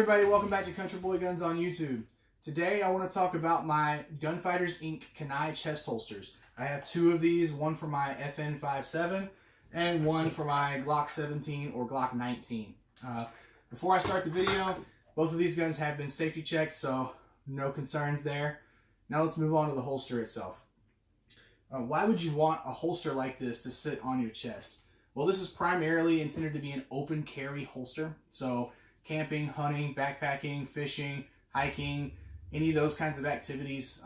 everybody, welcome back to Country Boy Guns on YouTube. Today I want to talk about my Gunfighters Inc. Kenai chest holsters. I have two of these, one for my FN57 and one for my Glock 17 or Glock 19. Before I start the video, both of these guns have been safety checked, so no concerns there. Now let's move on to the holster itself. Why would you want a holster like this to sit on your chest? Well, this is primarily intended to be an open carry holster, so camping, hunting, backpacking, fishing, hiking, any of those kinds of activities,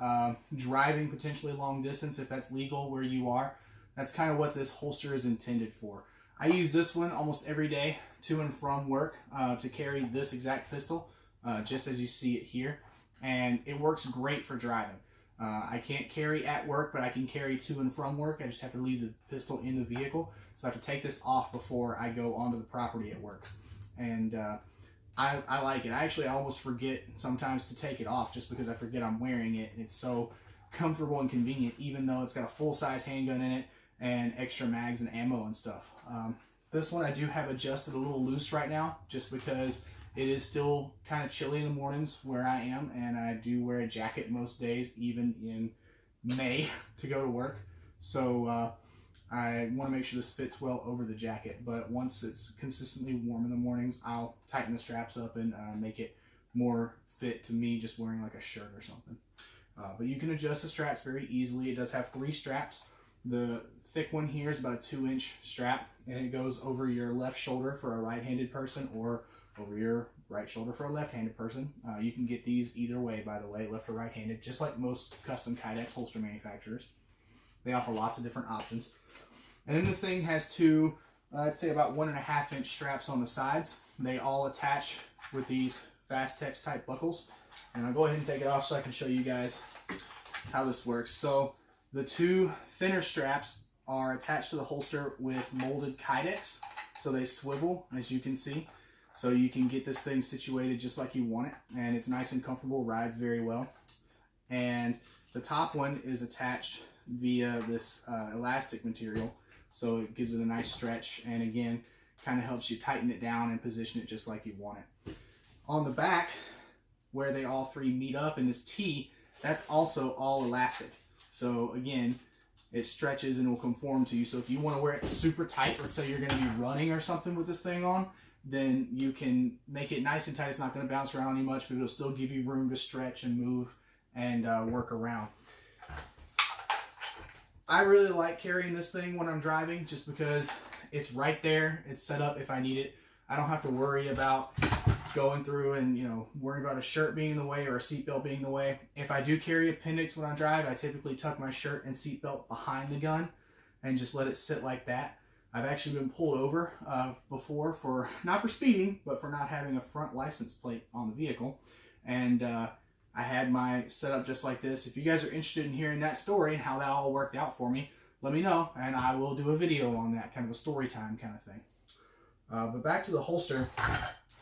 driving potentially long distance if that's legal where you are. That's kind of what this holster is intended for. I use this one almost every day to and from work to carry this exact pistol, just as you see it here, and it works great for driving. I can't carry at work, but I can carry to and from work. I just have to leave the pistol in the vehicle, so I have to take this off before I go onto the property at work. And I like it. I almost forget sometimes to take it off just because I forget I'm wearing it. It's so comfortable and convenient, even though it's got a full-size handgun in it and extra mags and ammo and stuff. This one I do have adjusted a little loose right now just because it is still kind of chilly in the mornings where I am, and I do wear a jacket most days, even in May, to go to work. So I want to make sure this fits well over the jacket, but once it's consistently warm in the mornings, I'll tighten the straps up and make it more fit to me just wearing like a shirt or something. But you can adjust the straps very easily. It does have 3 straps. The thick one here is about a 2-inch strap, and it goes over your left shoulder for a right-handed person or over your right shoulder for a left-handed person. You can get these either way, by the way, left or right-handed, just like most custom Kydex holster manufacturers. They offer lots of different options. And then this thing has 2, I'd say about 1.5-inch straps on the sides. They all attach with these Fast-Tex type buckles. And I'll go ahead and take it off so I can show you guys how this works. So the 2 thinner straps are attached to the holster with molded Kydex. So they swivel, as you can see. So you can get this thing situated just like you want it. And it's nice and comfortable, rides very well. And the top one is attached via this elastic material. So it gives it a nice stretch, and again, kind of helps you tighten it down and position it just like you want it. On the back, where they all 3 meet up in this T, that's also all elastic. So again, it stretches and will conform to you. So if you want to wear it super tight, let's say you're going to be running or something with this thing on, then you can make it nice and tight. It's not going to bounce around on you much, but it'll still give you room to stretch and move and work around. I really like carrying this thing when I'm driving just because it's right there. It's set up if I need it. I don't have to worry about going through and, worrying about a shirt being in the way or a seatbelt being in the way. If I do carry appendix when I drive, I typically tuck my shirt and seatbelt behind the gun and just let it sit like that. I've actually been pulled over before for, not for speeding, but for not having a front license plate on the vehicle. And I had my setup just like this. If you guys are interested in hearing that story and how that all worked out for me, let me know, and I will do a video on that, kind of a story time kind of thing. But back to the holster,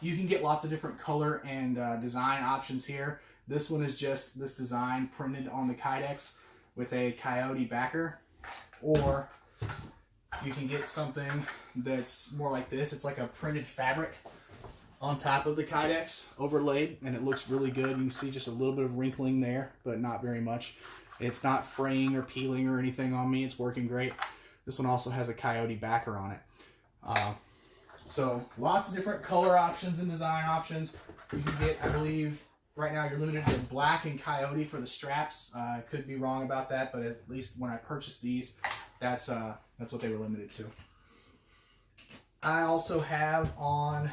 you can get lots of different color and design options here. This one is just this design printed on the Kydex with a coyote backer, or you can get something that's more like this. It's like a printed fabric on top of the Kydex overlaid, and it looks really good. You can see just a little bit of wrinkling there, but not very much. It's not fraying or peeling or anything on me. It's working great. This one also has a coyote backer on it. So lots of different color options and design options. You can get, I believe, right now you're limited to black and coyote for the straps. I could be wrong about that, but at least when I purchased these, that's what they were limited to. I also have on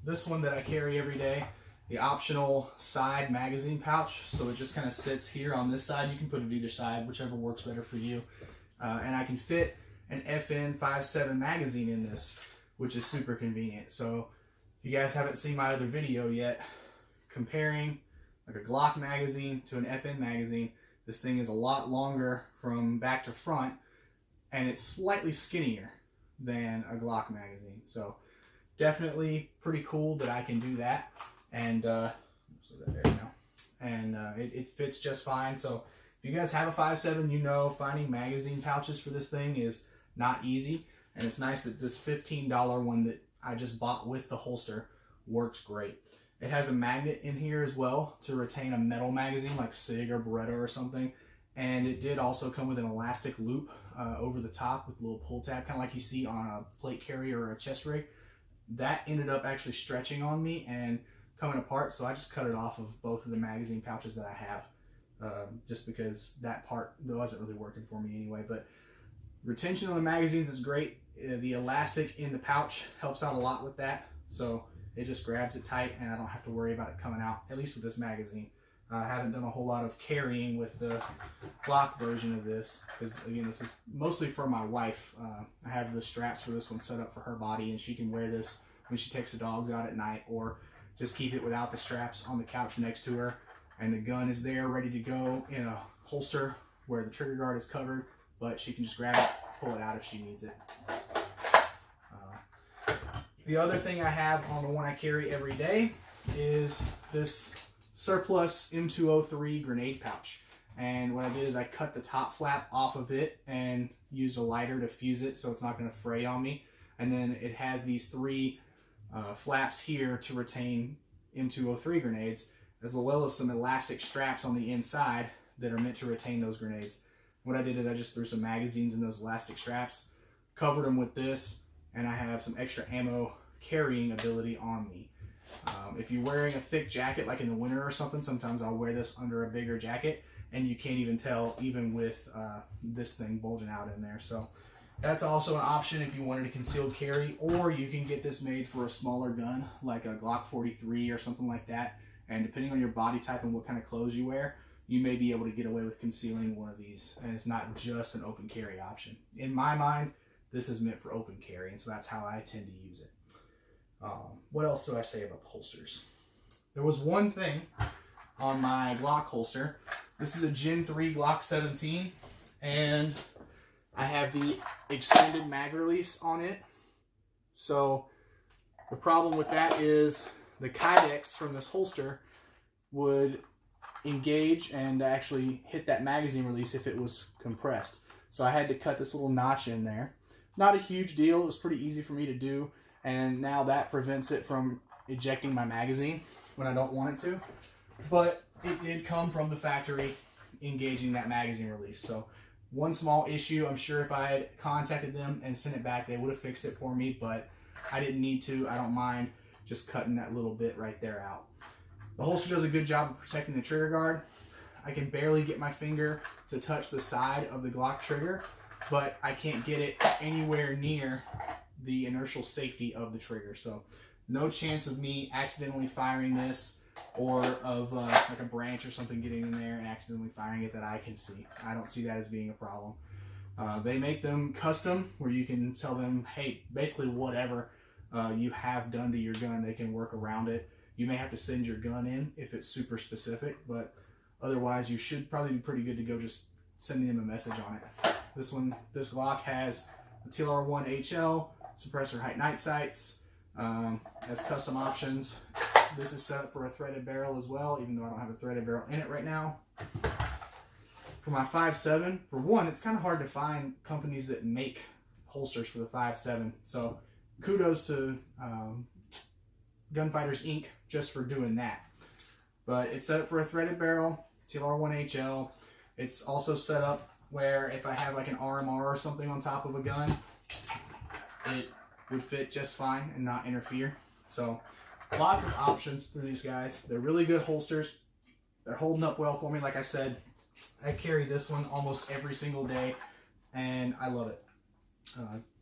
this one that I carry every day, the optional side magazine pouch. So it just kind of sits here on this side. You can put it either side, whichever works better for you. And I can fit an FN57 magazine in this, which is super convenient. So if you guys haven't seen my other video yet, comparing like a Glock magazine to an FN magazine, this thing is a lot longer from back to front, and it's slightly skinnier than a Glock magazine. So definitely pretty cool that I can do that, and there you go. And it fits just fine. So if you guys have a 5.7, finding magazine pouches for this thing is not easy, and it's nice that this $15 one that I just bought with the holster works great. It has a magnet in here as well to retain a metal magazine like SIG or Beretta or something. And it did also come with an elastic loop over the top with a little pull tab, kind of like you see on a plate carrier or a chest rig. That ended up actually stretching on me and coming apart, so I just cut it off of both of the magazine pouches that I have, just because that part wasn't really working for me anyway. But retention on the magazines is great. The elastic in the pouch helps out a lot with that, so it just grabs it tight and I don't have to worry about it coming out, at least with this magazine. I haven't done a whole lot of carrying with the Glock version of this, because again, this is mostly for my wife. I have the straps for this one set up for her body, and she can wear this when she takes the dogs out at night, or just keep it without the straps on the couch next to her. And the gun is there ready to go in a holster where the trigger guard is covered, but she can just grab it, pull it out if she needs it. The other thing I have on the one I carry every day is this surplus M203 grenade pouch. And what I did is I cut the top flap off of it and used a lighter to fuse it so it's not going to fray on me. And then it has these three flaps here to retain M203 grenades, as well as some elastic straps on the inside that are meant to retain those grenades. What I did is I just threw some magazines in those elastic straps, covered them with this, and I have some extra ammo carrying ability on me. If you're wearing a thick jacket, like in the winter or something, sometimes I'll wear this under a bigger jacket, and you can't even tell, even with this thing bulging out in there. So that's also an option if you wanted a concealed carry, or you can get this made for a smaller gun, like a Glock 43 or something like that. And depending on your body type and what kind of clothes you wear, you may be able to get away with concealing one of these, and it's not just an open carry option. In my mind, this is meant for open carry, and so that's how I tend to use it. What else do I say about the holsters? There was one thing on my Glock holster. This is a Gen 3 Glock 17, and I have the extended mag release on it. So the problem with that is the kydex from this holster would engage and actually hit that magazine release if it was compressed. So I had to cut this little notch in there. Not a huge deal. It was pretty easy for me to do. And now that prevents it from ejecting my magazine when I don't want it to. But it did come from the factory engaging that magazine release. So one small issue, I'm sure if I had contacted them and sent it back, they would have fixed it for me, but I didn't need to. I don't mind just cutting that little bit right there out. The holster does a good job of protecting the trigger guard. I can barely get my finger to touch the side of the Glock trigger, but I can't get it anywhere near the inertial safety of the trigger. So no chance of me accidentally firing this, or of like a branch or something getting in there and accidentally firing it that I can see. I don't see that as being a problem. They make them custom where you can tell them, hey, basically whatever you have done to your gun, they can work around it. You may have to send your gun in if it's super specific, but otherwise you should probably be pretty good to go just sending them a message on it. This Glock has a TLR1 HL, suppressor height night sights, as custom options. This is set up for a threaded barrel as well, even though I don't have a threaded barrel in it right now. For my 5.7, for one, it's kind of hard to find companies that make holsters for the 5.7. So kudos to Gunfighters Inc. just for doing that. But it's set up for a threaded barrel, TLR1 HL. It's also set up where if I have like an RMR or something on top of a gun, it would fit just fine and not interfere. So lots of options through these guys. They're really good holsters. They're holding up well for me. Like I said, I carry this one almost every single day, and I love it.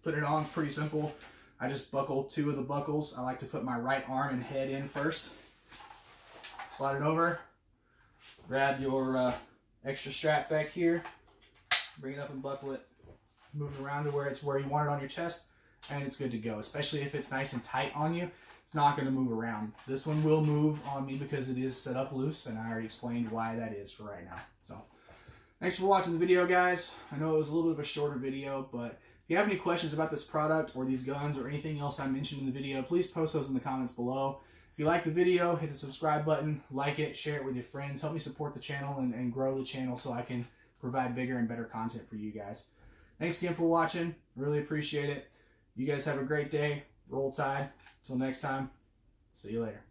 Putting it on is pretty simple. I just buckle two of the buckles. I like to put my right arm and head in first. Slide it over. Grab your extra strap back here. Bring it up and buckle it. Move it around to where it's where you want it on your chest, and it's good to go. Especially if it's nice and tight on you, it's not going to move around. This one will move on me because it is set up loose, and I already explained why that is for right now. So thanks for watching the video, guys. I know it was a little bit of a shorter video, but if you have any questions about this product or these guns or anything else I mentioned in the video, please post those in the comments below. If you like the video, hit the subscribe button, like it, share it with your friends. Help me support the channel and grow the channel so I can provide bigger and better content for you guys. Thanks again for watching. Really appreciate it. You guys have a great day. Roll Tide. Until next time, see you later.